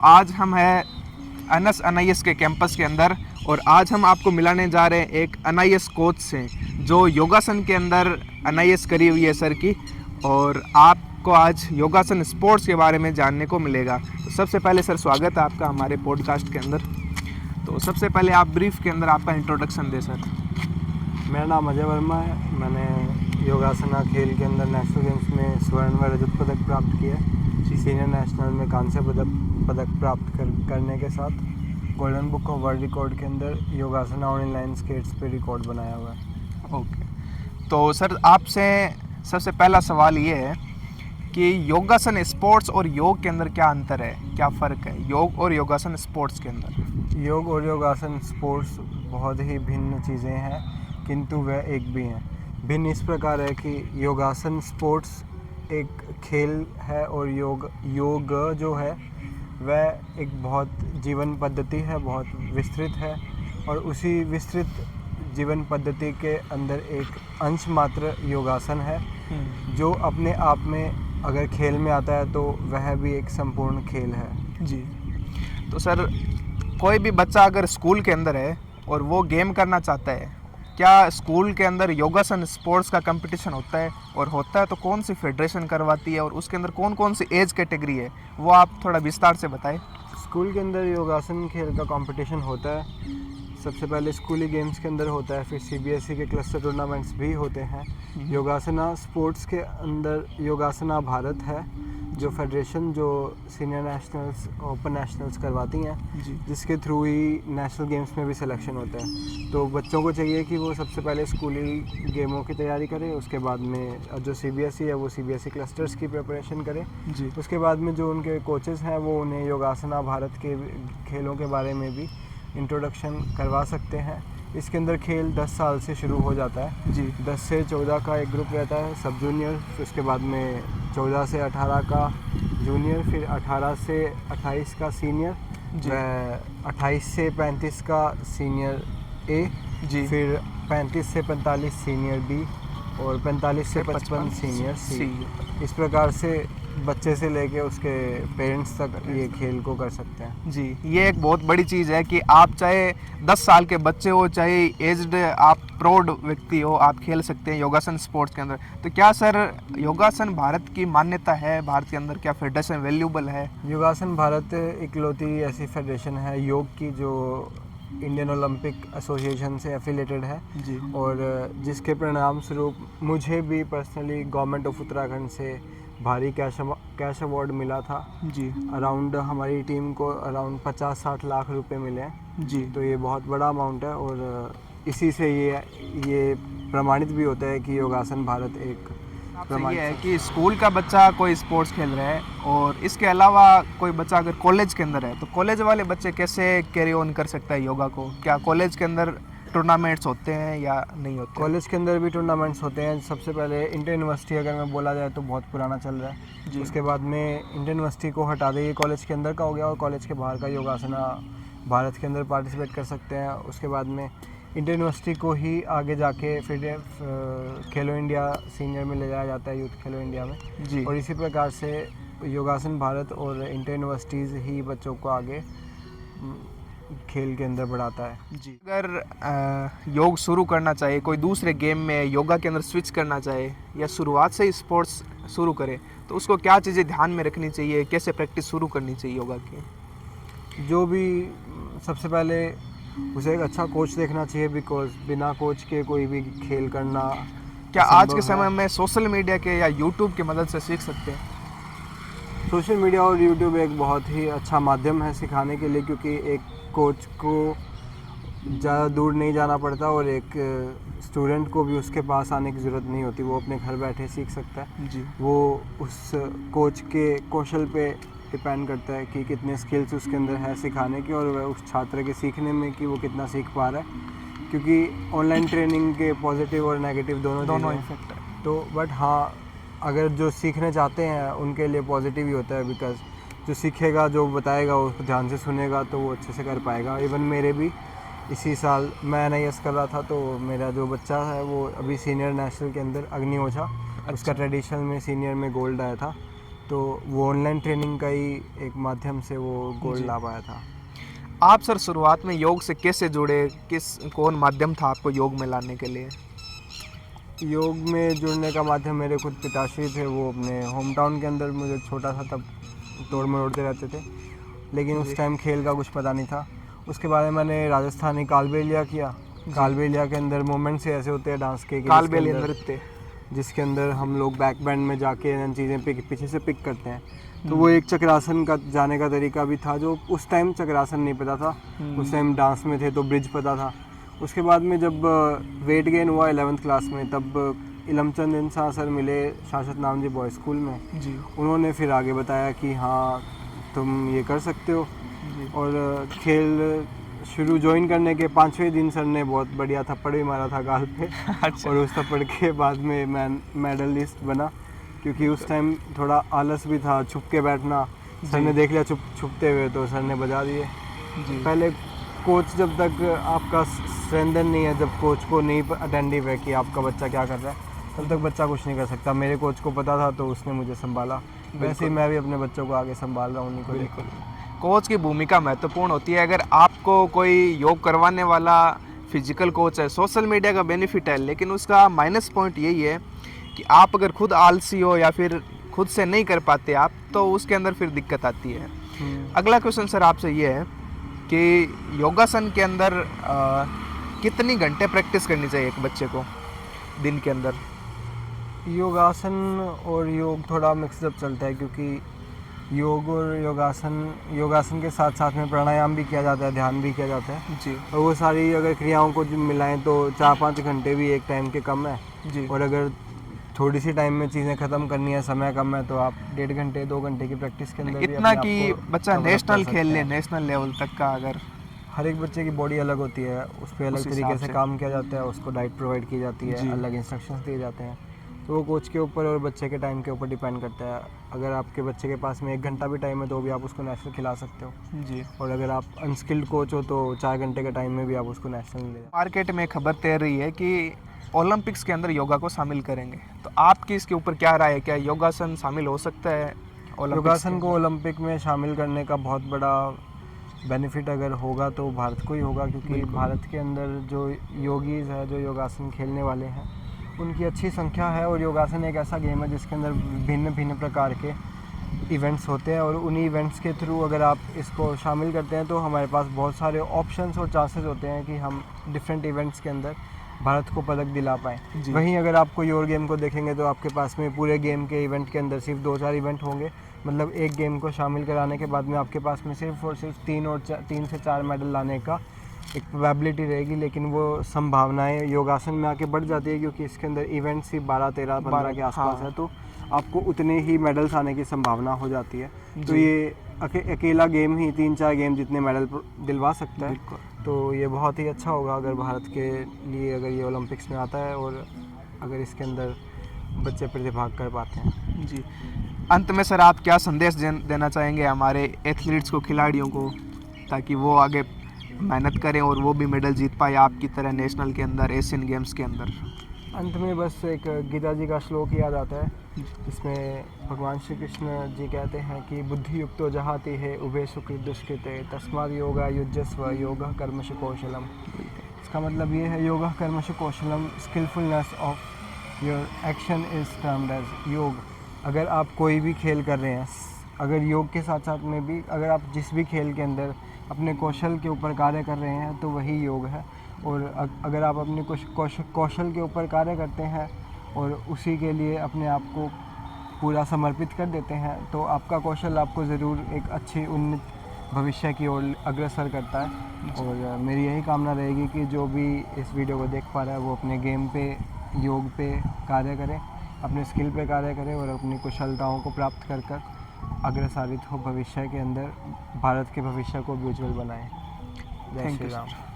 आज हम हैं अनस एनआईएस के कैंपस के अंदर और आज हम आपको मिलाने जा रहे हैं एक एनआईएस कोच से जो योगासन के अंदर एनआईएस करी हुई है सर की। और आपको आज योगासन स्पोर्ट्स के बारे में जानने को मिलेगा। तो सबसे पहले सर स्वागत है आपका हमारे पॉडकास्ट के अंदर। तो सबसे पहले आप ब्रीफ के अंदर आपका इंट्रोडक्शन दें सर। मेरा नाम अजय वर्मा है। मैंने योगासना खेल के अंदर नेशनल गेम्स में स्वर्ण व रजत पदक प्राप्त किया है। सीनियर नेशनल में कांस्य पदक प्राप्त करने के साथ golden book of world record के अंदर योगासना और इनलाइन स्केट्स पे रिकॉर्ड बनाया हुआ है। ओके, तो सर आपसे सबसे पहला सवाल ये है कि योगासन स्पोर्ट्स और योग के अंदर क्या अंतर है, क्या फ़र्क है योग और योगासन स्पोर्ट्स के अंदर? योग और योगासन स्पोर्ट्स बहुत ही भिन्न चीज़ें हैं, किंतु वह एक भी हैं। भिन्न इस प्रकार है कि योगासन स्पोर्ट्स एक खेल है और योग जो है वह एक बहुत जीवन पद्धति है, बहुत विस्तृत है। और उसी विस्तृत जीवन पद्धति के अंदर एक अंश मात्र योगासन है जो अपने आप में अगर खेल में आता है तो वह भी एक संपूर्ण खेल है। जी, तो सर कोई भी बच्चा अगर स्कूल के अंदर है और वो गेम करना चाहता है, क्या स्कूल के अंदर योगासन स्पोर्ट्स का कंपटीशन होता है? और होता है तो कौन सी फेडरेशन करवाती है और उसके अंदर कौन कौन सी एज कैटेगरी है, वो आप थोड़ा विस्तार से बताएं। स्कूल के अंदर योगासन खेल का कंपटीशन होता है। सबसे पहले स्कूली गेम्स के अंदर होता है, फिर सीबीएसई के क्लस्टर टूर्नामेंट्स भी होते हैं। योगासना स्पोर्ट्स के अंदर योगासना भारत है जो फेडरेशन जो सीनियर नेशनल्स ओपन नेशनल्स करवाती हैं, जिसके थ्रू ही नेशनल गेम्स में भी सिलेक्शन होता है। तो बच्चों को चाहिए कि वो सबसे पहले स्कूली गेमों की तैयारी करें, उसके बाद में जो सीबीएसई है वो सीबीएसई क्लस्टर्स की प्रिपरेशन करें। उसके बाद में जो उनके कोचेस हैं वो उन्हें योगासना भारत के खेलों के बारे में भी इंट्रोडक्शन करवा सकते हैं। इसके अंदर खेल 10 साल से शुरू हो जाता है। 10 से 14 का एक ग्रुप रहता है सब जूनियर, फिर उसके बाद में 14 से 18 का जूनियर, फिर 18 से 28 का सीनियर, 28 से 35 का सीनियर ए, फिर 35 से 45 सीनियर बी और 45 से 55 सीनियर सी। इस प्रकार से बच्चे से लेके उसके पेरेंट्स तक ये खेल को कर सकते हैं। जी, ये एक बहुत बड़ी चीज़ है कि आप चाहे 10 साल के बच्चे हो, चाहे एज्ड आप प्रौढ़ व्यक्ति हो, आप खेल सकते हैं योगासन स्पोर्ट्स के अंदर। तो क्या सर योगासन भारत की मान्यता है भारत के अंदर, क्या फेडरेशन वैल्यूबल है? योगासन भारत इकलौती ऐसी फेडरेशन है योग की जो इंडियन ओलंपिक एसोसिएशन से एफिलेटेड है और जिसके परिणाम स्वरूप मुझे भी पर्सनली गवर्नमेंट ऑफ उत्तराखंड से भारी कैश अवार्ड मिला था। अराउंड हमारी टीम को अराउंड 50-60 लाख रुपए मिले हैं। तो ये बहुत बड़ा अमाउंट है और इसी से ये प्रमाणित भी होता है कि योगासन भारत एक ये है कि स्कूल का बच्चा कोई स्पोर्ट्स खेल रहा है और इसके अलावा कोई बच्चा अगर कॉलेज के अंदर है तो कॉलेज वाले बच्चे कैसे कैरी ऑन कर सकता है योगा को? क्या कॉलेज के अंदर टूर्नामेंट्स होते हैं या नहीं होते? कॉलेज के अंदर भी टूर्नामेंट्स होते हैं। सबसे पहले इंटर यूनिवर्सिटी अगर मैं बोला जाए तो बहुत पुराना चल रहा है। उसके बाद में इंटर यूनिवर्सिटी को हटा दें, कॉलेज के अंदर का हो गया और कॉलेज के बाहर का योगासना भारत के अंदर पार्टिसिपेट कर सकते हैं। उसके बाद में इंटर यूनिवर्सिटी को ही आगे जाके फिर खेलो इंडिया सीनियर में ले जाया जाता है, यूथ खेलो इंडिया में। और इसी प्रकार से योगासन भारत और इंटर यूनिवर्सिटीज़ ही बच्चों को आगे खेल के अंदर बढ़ाता है। अगर योग शुरू करना चाहे, कोई दूसरे गेम में योगा के अंदर स्विच करना चाहे या शुरुआत से ही स्पोर्ट्स शुरू करे तो उसको क्या चीज़ें ध्यान में रखनी चाहिए, कैसे प्रैक्टिस शुरू करनी चाहिए योगा की? जो भी सबसे पहले उसे एक अच्छा कोच देखना चाहिए, बिकॉज बिना कोच के कोई भी खेल करना क्या आज के समय में सोशल मीडिया के या यूट्यूब की मदद से सीख सकते हैं? सोशल मीडिया और यूट्यूब एक बहुत ही अच्छा माध्यम है सिखाने के लिए, क्योंकि एक कोच को ज़्यादा दूर नहीं जाना पड़ता और एक स्टूडेंट को भी उसके पास आने की ज़रूरत नहीं होती, वो अपने घर बैठे सीख सकता है। वो उस कोच के कौशल पे डिपेंड करता है कि कितने स्किल्स उसके अंदर है सिखाने की और वह उस छात्र के सीखने में कि वो कितना सीख पा रहा है, क्योंकि ऑनलाइन ट्रेनिंग के पॉजिटिव और नेगेटिव दोनों इफेक्ट है। तो बट हाँ, अगर जो सीखने चाहते हैं उनके लिए पॉजिटिव ही होता है, बिकॉज जो सीखेगा, जो बताएगा, उसको ध्यान से सुनेगा तो वो अच्छे से कर पाएगा। इवन मेरे भी इसी साल मैं एनआईएस कर रहा था तो मेरा जो बच्चा है वो अभी सीनियर नेशनल के अंदर अग्नि ओझा, उसका ट्रेडिशनल में सीनियर में गोल्ड आया था। तो वो ऑनलाइन ट्रेनिंग का ही एक माध्यम से वो गोल जी। ला पाया था। आप सर शुरुआत में योग से कैसे जुड़े, कौन माध्यम था आपको योग में लाने के लिए? योग में जुड़ने का माध्यम मेरे खुद पिताश्री थे। वो अपने होम टाउन के अंदर, मुझे छोटा था तब, तोड़ मरोड़ते रहते थे, लेकिन जी। उस टाइम खेल का कुछ पता नहीं था। उसके बाद में मैंने राजस्थानी कालबेलिया किया। कालबेलिया के अंदर मोमेंट्स ऐसे होते हैं डांस के कि कालबेलिया नृत्य। जिसके अंदर हम लोग बैक बैंड में जाके इन चीज़ें पीछे से पिक करते हैं। तो वो एक चक्रासन का जाने का तरीका भी था, जो उस टाइम चक्रासन नहीं पता था। उस टाइम डांस में थे तो ब्रिज पता था। उसके बाद में जब वेट गेन हुआ 11th क्लास में, तब इलमचंद इंसा सर मिले शाश्वत नाम जी बॉय स्कूल में। जी। उन्होंने फिर आगे बताया कि हाँ तुम ये कर सकते हो। जी। और खेल शुरू ज्वाइन करने के 5वें दिन सर ने बहुत बढ़िया थप्पड़ भी मारा था गाल पे। अच्छा। और उस थप्पड़ के बाद में मैं मेडलिस्ट बना, क्योंकि उस टाइम थोड़ा आलस भी था, छुप के बैठना। सर ने देख लिया छुपते हुए, तो सर ने बजा दिए। जी। पहले कोच जब तक आपका स्ट्रेंथन नहीं है, जब कोच को नहीं अटेंटिव है कि आपका बच्चा क्या कर रहा है, तब तक बच्चा कुछ नहीं कर सकता। मेरे कोच को पता था तो उसने मुझे संभाला। वैसे ही मैं भी अपने बच्चों को आगे संभाल रहा हूँ उन्हीं को बिल्कुल। कोच की भूमिका महत्वपूर्ण होती है। अगर आपको कोई योग करवाने वाला फिजिकल कोच है, सोशल मीडिया का बेनिफिट है, लेकिन उसका माइनस पॉइंट यही है कि आप अगर खुद आलसी हो या फिर खुद से नहीं कर पाते आप, तो उसके अंदर फिर दिक्कत आती है। अगला क्वेश्चन सर आपसे ये है कि योगासन के अंदर कितनी घंटे प्रैक्टिस करनी चाहिए एक बच्चे को दिन के अंदर? योगासन और योग थोड़ा मिक्सअप चलता है, क्योंकि योग और योगासन के साथ साथ में प्राणायाम भी किया जाता है, ध्यान भी किया जाता है जी। और वो सारी अगर क्रियाओं को मिलाएं तो 4-5 घंटे भी एक टाइम के कम है। जी। और अगर थोड़ी सी टाइम में चीज़ें ख़त्म करनी है, समय कम है, तो आप 1.5 घंटे 2 घंटे की प्रैक्टिस के अंदर भी इतना अपने कि आप को बच्चा cover up नेशनल कर खेल सकते ले, हैं। नेशनल लेवल तक का अगर हर एक बच्चे की बॉडी अलग होती है, उस पर अलग उस तरीके हिसाब से से। काम किया जाता है, उसको डाइट प्रोवाइड की जाती है, जी। अलग इंस्ट्रक्शंस दिए जाते हैं। तो वो कोच के ऊपर और बच्चे के टाइम के ऊपर डिपेंड करता है। अगर आपके बच्चे के पास में 1 घंटा भी टाइम है तो भी आप उसको नेशनल खिला सकते हो। जी। और अगर आप अनस्किल्ड कोच हो तो 4 घंटे के टाइम में भी आप उसको नेशनल ले जाओ। मार्केट में खबर तैर रही है कि ओलंपिक्स के अंदर योगा को शामिल करेंगे, तो आपकी इसके ऊपर क्या राय है? क्या योगासन शामिल हो सकता है ओलंपिक्स योगासन के को ओलंपिक में शामिल करने का बहुत बड़ा बेनिफिट अगर होगा तो भारत को ही होगा, क्योंकि बिल्कुल। भारत के अंदर जो योगीज़ है, जो योगासन खेलने वाले हैं, उनकी अच्छी संख्या है। और योगासन एक ऐसा गेम है जिसके अंदर भिन्न भिन्न प्रकार के इवेंट्स होते हैं, और उन्हीं इवेंट्स के थ्रू अगर आप इसको शामिल करते हैं तो हमारे पास बहुत सारे ऑप्शंस और चांसेस होते हैं कि हम डिफरेंट इवेंट्स के अंदर भारत को पदक दिला पाएँ। जी। वहीं अगर आप कोई और गेम को देखेंगे तो आपके पास में पूरे गेम के इवेंट के अंदर सिर्फ 2-4 इवेंट होंगे, मतलब एक गेम को शामिल कराने के बाद में आपके पास में सिर्फ और सिर्फ 3 से 4 मेडल लाने का एक प्रोबेबिलिटी रहेगी। लेकिन वो संभावनाएं योगासन में आके बढ़ जाती है, क्योंकि इसके अंदर इवेंट्स ही 12, 13, 15 के आसपास हाँ। है, तो आपको उतने ही मेडल्स आने की संभावना हो जाती है। तो जी। ये अकेला गेम ही 3-4 गेम जितने मेडल दिलवा सकता है। बिल्कुल। तो ये बहुत ही अच्छा होगा अगर भारत के लिए अगर ये ओलंपिक्स में आता है और अगर इसके अंदर बच्चे प्रतिभाग कर पाते हैं। जी। अंत में सर आप क्या संदेश देना चाहेंगे हमारे एथलीट्स को, खिलाड़ियों को, ताकि वो आगे मेहनत करें और वो भी मेडल जीत पाए आपकी तरह नेशनल के अंदर, एशियन गेम्स के अंदर? अंत में बस एक गीता जी का श्लोक याद आता है, जिसमें भगवान श्री कृष्ण जी कहते हैं कि बुद्धि युक्तो जहाति है उभे सुकृत दुष्कृते तस्माद योगा युज्यस्व योगः कर्मसु कौशलम। इसका मतलब ये है, योगः कर्मसु कौशलम, skilfulness of your action is termed as yoga. अगर आप कोई भी खेल कर रहे हैं, अगर योग के साथ साथ में भी अगर आप जिस भी खेल के अंदर अपने कौशल के ऊपर कार्य कर रहे हैं तो वही योग है। और अगर आप अपने कौशल के ऊपर कार्य करते हैं और उसी के लिए अपने आप को पूरा समर्पित कर देते हैं तो आपका कौशल आपको ज़रूर एक अच्छी उन्नत भविष्य की ओर अग्रसर करता है। और मेरी यही कामना रहेगी कि जो भी इस वीडियो को देख पा रहा है वो अपने गेम पे, योग पे कार्य करे, अपने स्किल पे कार्य करे और अपनी कुशलताओं को प्राप्त कर कर अग्रसारित हो भविष्य के अंदर, भारत के भविष्य को भी उज्जवल बनाए। जय thank Shri you Ram. Sir.